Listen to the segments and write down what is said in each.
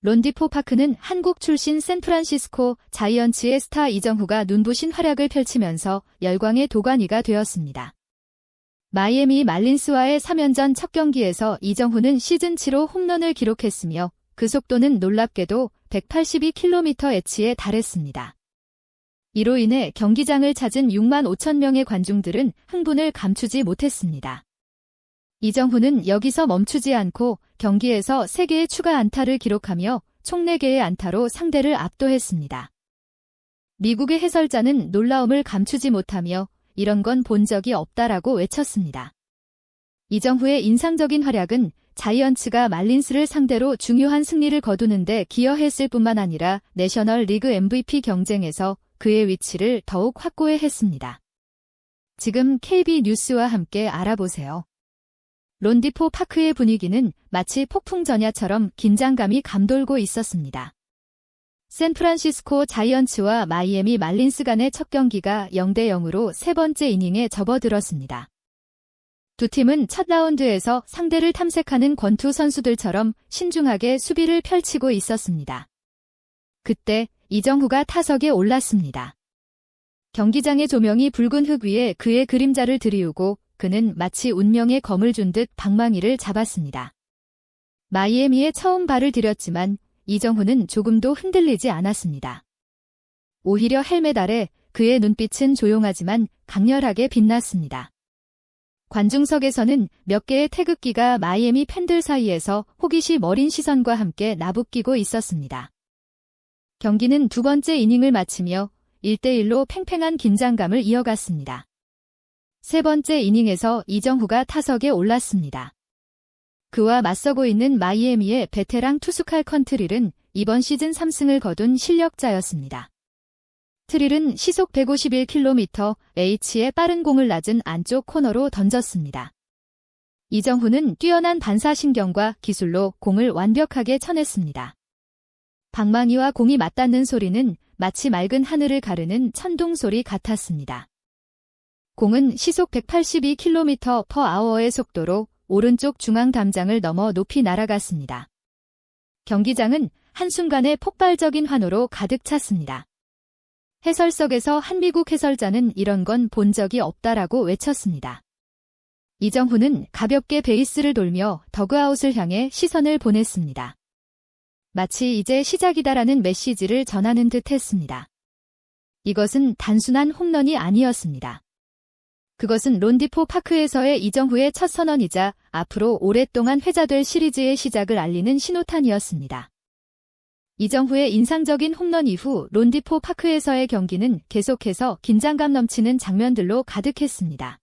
론디포 파크는 한국 출신 샌프란시스코 자이언츠의 스타 이정후가 눈부신 활약을 펼치면서 열광의 도가니가 되었습니다. 마이애미 말린스와의 3연전 첫 경기에서 이정후는 시즌 7호 홈런을 기록했으며 그 속도는 놀랍게도 182kmh에 달했습니다. 이로 인해 경기장을 찾은 6만 5천 명의 관중들은 흥분을 감추지 못했습니다. 이정후는 여기서 멈추지 않고 경기에서 3개의 추가 안타를 기록하며 총 4개의 안타로 상대를 압도했습니다. 미국의 해설자는 놀라움을 감추지 못하며 이런 건 본 적이 없다라고 외쳤습니다. 이정후의 인상적인 활약은 자이언츠가 말린스를 상대로 중요한 승리를 거두는데 기여했을 뿐만 아니라 내셔널 리그 MVP 경쟁에서 그의 위치를 더욱 확고히 했습니다. 지금 KB 뉴스와 함께 알아보세요. 론디포 파크의 분위기는 마치 폭풍전야처럼 긴장감이 감돌고 있었습니다. 샌프란시스코 자이언츠와 마이애미 말린스 간의 첫 경기가 0대0으로 세 번째 이닝에 접어들었습니다. 두 팀은 첫 라운드에서 상대를 탐색하는 권투 선수들처럼 신중하게 수비를 펼치고 있었습니다. 그때 이정후가 타석에 올랐습니다. 경기장의 조명이 붉은 흙 위에 그의 그림자를 들이우고 그는 마치 운명의 검을 준 듯 방망이를 잡았습니다. 마이애미에 처음 발을 들였지만 이정후는 조금도 흔들리지 않았습니다. 오히려 헬멧 아래 그의 눈빛은 조용하지만 강렬하게 빛났습니다. 관중석에서는 몇 개의 태극기가 마이애미 팬들 사이에서 호기심 어린 시선과 함께 나부끼고 있었습니다. 경기는 두 번째 이닝을 마치며 1대1로 팽팽한 긴장감을 이어갔습니다. 세 번째 이닝에서 이정후가 타석에 올랐습니다. 그와 맞서고 있는 마이애미의 베테랑 투수 칼 컨트릴은 이번 시즌 3승을 거둔 실력자였습니다. 트릴은 시속 151kmh의 빠른 공을 낮은 안쪽 코너로 던졌습니다. 이정후는 뛰어난 반사신경과 기술로 공을 완벽하게 쳐냈습니다. 방망이와 공이 맞닿는 소리는 마치 맑은 하늘을 가르는 천둥 소리 같았습니다. 공은 시속 182km/h의 속도로 오른쪽 중앙 담장을 넘어 높이 날아갔습니다. 경기장은 한순간에 폭발적인 환호로 가득 찼습니다. 해설석에서 한 미국 해설자는 이런 건 본 적이 없다라고 외쳤습니다. 이정후는 가볍게 베이스를 돌며 더그아웃을 향해 시선을 보냈습니다. 마치 이제 시작이다라는 메시지를 전하는 듯 했습니다. 이것은 단순한 홈런이 아니었습니다. 그것은 론디포 파크에서의 이정후의 첫 선언이자 앞으로 오랫동안 회자될 시리즈의 시작을 알리는 신호탄이었습니다. 이정후의 인상적인 홈런 이후 론디포 파크에서의 경기는 계속해서 긴장감 넘치는 장면들로 가득했습니다.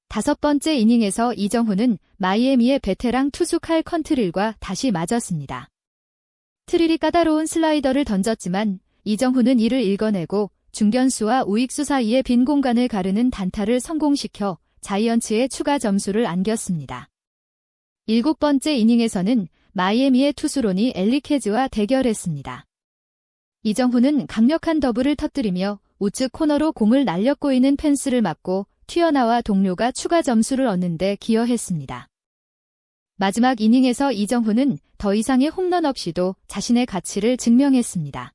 다섯 번째 이닝에서 이정후는 마이애미의 베테랑 투수 칼 컨트릴과 다시 맞았습니다. 트릴이 까다로운 슬라이더를 던졌지만 이정후는 이를 읽어내고 중견수와 우익수 사이의 빈 공간을 가르는 단타를 성공시켜 자이언츠의 추가 점수를 안겼습니다. 일곱 번째 이닝에서는 마이애미의 투수 로니 엘리케즈와 대결했습니다. 이정후는 강력한 더블을 터뜨리며 우측 코너로 공을 날려 꼬이는 펜스를 맞고 튀어나와 동료가 추가 점수를 얻는 데 기여했습니다. 마지막 이닝에서 이정후는 더 이상의 홈런 없이도 자신의 가치를 증명했습니다.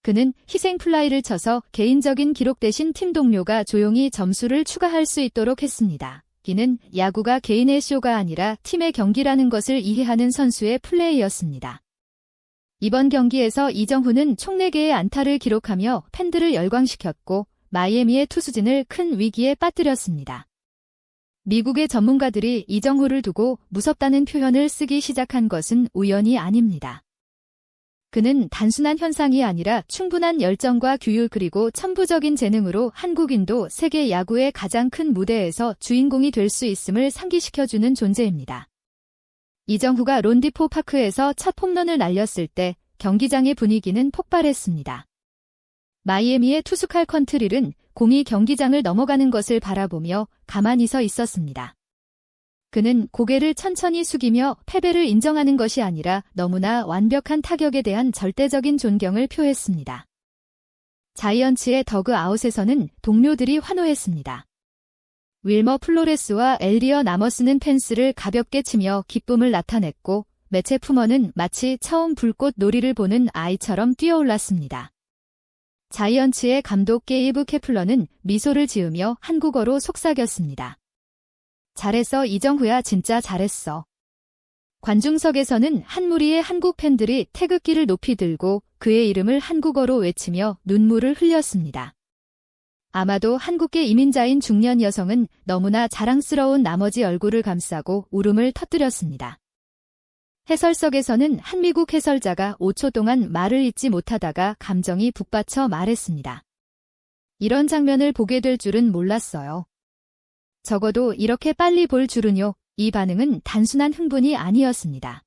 그는 희생 플라이를 쳐서 개인적인 기록 대신 팀 동료가 조용히 점수를 추가할 수 있도록 했습니다. 이는 야구가 개인의 쇼가 아니라 팀의 경기라는 것을 이해하는 선수의 플레이였습니다. 이번 경기에서 이정후는 총 4개의 안타를 기록하며 팬들을 열광시켰고 마이애미의 투수진을 큰 위기에 빠뜨렸습니다. 미국의 전문가들이 이정후를 두고 무섭다는 표현을 쓰기 시작한 것은 우연이 아닙니다. 그는 단순한 현상이 아니라 충분한 열정과 규율 그리고 천부적인 재능으로 한국인도 세계 야구의 가장 큰 무대에서 주인공이 될 수 있음을 상기시켜주는 존재입니다. 이정후가 론디포 파크에서 첫 홈런을 날렸을 때 경기장의 분위기는 폭발했습니다. 마이애미의 투수 칼 컨트릴은 공이 경기장을 넘어가는 것을 바라보며 가만히 서 있었습니다. 그는 고개를 천천히 숙이며 패배를 인정하는 것이 아니라 너무나 완벽한 타격에 대한 절대적인 존경을 표했습니다. 자이언츠의 더그아웃에서는 동료들이 환호했습니다. 윌머 플로레스와 엘리어 나머스는 펜스를 가볍게 치며 기쁨을 나타냈고 매체 품어는 마치 처음 불꽃 놀이를 보는 아이처럼 뛰어올랐습니다. 자이언츠의 감독 게이브 케플러는 미소를 지으며 한국어로 속삭였습니다. 잘했어 이정후야 진짜 잘했어. 관중석에서는 한 무리의 한국 팬들이 태극기를 높이 들고 그의 이름을 한국어로 외치며 눈물을 흘렸습니다. 아마도 한국계 이민자인 중년 여성은 너무나 자랑스러운 나머지 얼굴을 감싸고 울음을 터뜨렸습니다. 해설석에서는 한 미국 해설자가 5초 동안 말을 잇지 못하다가 감정이 북받쳐 말했습니다. 이런 장면을 보게 될 줄은 몰랐어요. 적어도 이렇게 빨리 볼 줄은요. 이 반응은 단순한 흥분이 아니었습니다.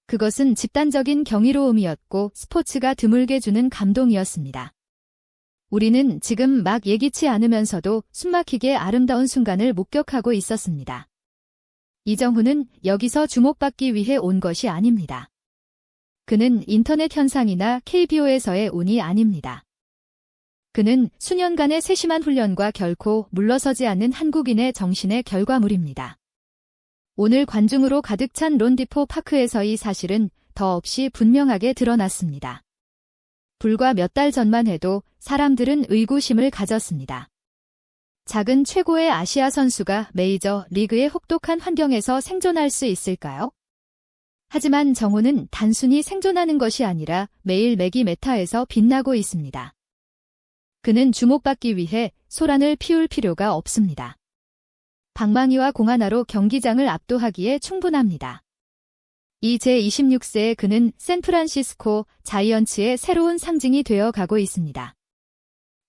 그것은 집단적인 경이로움이었고 스포츠가 드물게 주는 감동이었습니다. 우리는 지금 막 예기치 않으면서도 숨막히게 아름다운 순간을 목격하고 있었습니다. 이정후는 여기서 주목받기 위해 온 것이 아닙니다. 그는 인터넷 현상이나 KBO에서의 운이 아닙니다. 그는 수년간의 세심한 훈련과 결코 물러서지 않는 한국인의 정신의 결과물입니다. 오늘 관중으로 가득 찬 론디포 파크에서의 사실은 더없이 분명하게 드러났습니다. 불과 몇 달 전만 해도 사람들은 의구심을 가졌습니다. 작은 최고의 아시아 선수가 메이저 리그의 혹독한 환경에서 생존할 수 있을까요? 하지만 정후는 단순히 생존하는 것이 아니라 매일 매기 메타에서 빛나고 있습니다. 그는 주목받기 위해 소란을 피울 필요가 없습니다. 방망이와 공 하나로 경기장을 압도하기에 충분합니다. 이 제26세의 그는 샌프란시스코 자이언츠의 새로운 상징이 되어 가고 있습니다.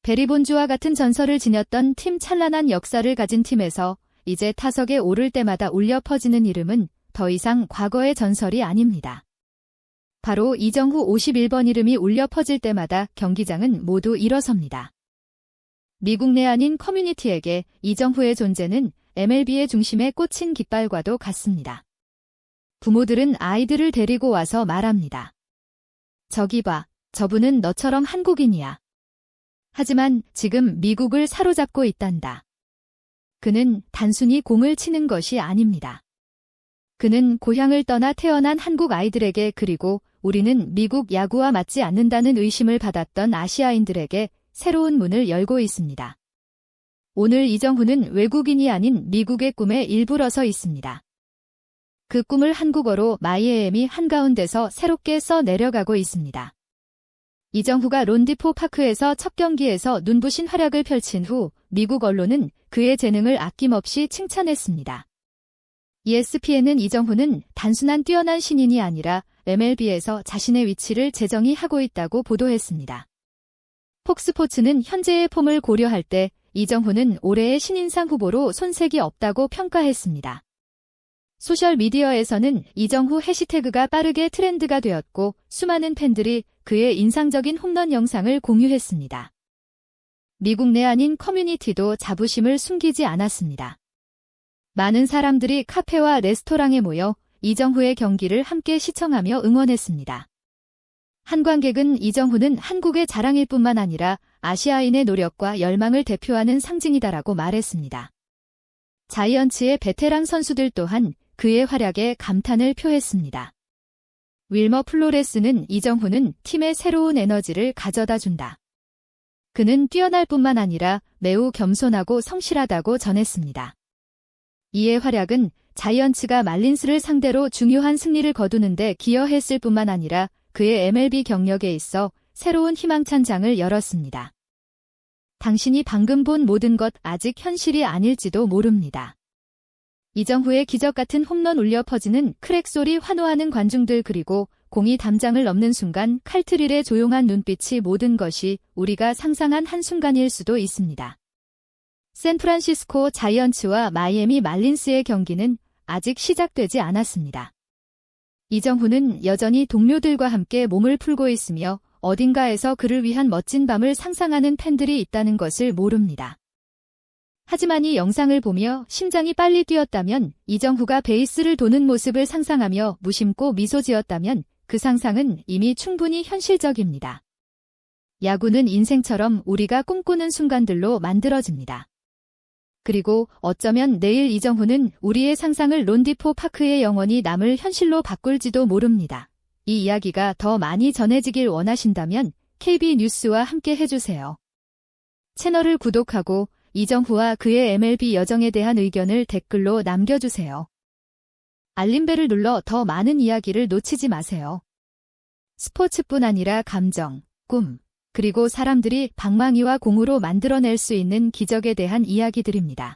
베리 본즈와 같은 전설을 지녔던 팀 찬란한 역사를 가진 팀에서 이제 타석에 오를 때마다 울려 퍼지는 이름은 더 이상 과거의 전설이 아닙니다. 바로 이정후 51번 이름이 울려 퍼질 때마다 경기장은 모두 일어섭니다. 미국 내 아닌 커뮤니티에게 이정후의 존재는 MLB의 중심에 꽂힌 깃발과도 같습니다. 부모들은 아이들을 데리고 와서 말합니다. 저기 봐, 저분은 너처럼 한국인이야. 하지만 지금 미국을 사로잡고 있단다. 그는 단순히 공을 치는 것이 아닙니다. 그는 고향을 떠나 태어난 한국 아이들에게 그리고 우리는 미국 야구와 맞지 않는다는 의심을 받았던 아시아인들에게 새로운 문을 열고 있습니다. 오늘 이정후는 외국인이 아닌 미국의 꿈에 일부러 서 있습니다. 그 꿈을 한국어로 마이애미 한가운데서 새롭게 써 내려가고 있습니다. 이정후가 론디포 파크에서 첫 경기에서 눈부신 활약을 펼친 후 미국 언론은 그의 재능을 아낌없이 칭찬했습니다. ESPN은 이정후는 단순한 뛰어난 신인이 아니라 MLB에서 자신의 위치를 재정의 하고 있다고 보도했습니다. 폭스포츠는 현재의 폼을 고려할 때 이정후는 올해의 신인상 후보로 손색이 없다고 평가했습니다. 소셜미디어에서는 이정후 해시태그가 빠르게 트렌드가 되었고 수많은 팬들이 그의 인상적인 홈런 영상을 공유했습니다. 미국 내 아닌 커뮤니티도 자부심을 숨기지 않았습니다. 많은 사람들이 카페와 레스토랑에 모여 이정후의 경기를 함께 시청하며 응원했습니다. 한 관객은 이정후는 한국의 자랑일 뿐만 아니라 아시아인의 노력과 열망을 대표하는 상징이다라고 말했습니다. 자이언츠의 베테랑 선수들 또한 그의 활약에 감탄을 표했습니다. 윌머 플로레스는 이정후는 팀에 새로운 에너지를 가져다 준다. 그는 뛰어날 뿐만 아니라 매우 겸손하고 성실하다고 전했습니다. 이의 활약은 자이언츠가 말린스를 상대로 중요한 승리를 거두는데 기여했을 뿐만 아니라 그의 MLB 경력에 있어 새로운 희망찬 장을 열었습니다. 당신이 방금 본 모든 것 아직 현실이 아닐지도 모릅니다. 이정후의 기적 같은 홈런 울려 퍼지는 크랙 소리 환호하는 관중들 그리고 공이 담장을 넘는 순간 칼트릴의 조용한 눈빛이 모든 것이 우리가 상상한 한순간일 수도 있습니다. 샌프란시스코 자이언츠와 마이애미 말린스의 경기는 아직 시작되지 않았습니다. 이정후는 여전히 동료들과 함께 몸을 풀고 있으며 어딘가에서 그를 위한 멋진 밤을 상상하는 팬들이 있다는 것을 모릅니다. 하지만 이 영상을 보며 심장이 빨리 뛰었다면 이정후가 베이스를 도는 모습을 상상하며 무심코 미소 지었다면 그 상상은 이미 충분히 현실적입니다. 야구는 인생처럼 우리가 꿈꾸는 순간들로 만들어집니다. 그리고 어쩌면 내일 이정후는 우리의 상상을 론디포 파크의 영원히 남을 현실로 바꿀지도 모릅니다. 이 이야기가 더 많이 전해지길 원하신다면 KB 뉴스와 함께 해주세요. 채널을 구독하고 이정후와 그의 MLB 여정에 대한 의견을 댓글로 남겨주세요. 알림벨을 눌러 더 많은 이야기를 놓치지 마세요. 스포츠뿐 아니라 감정, 꿈, 그리고 사람들이 방망이와 공으로 만들어낼 수 있는 기적에 대한 이야기들입니다.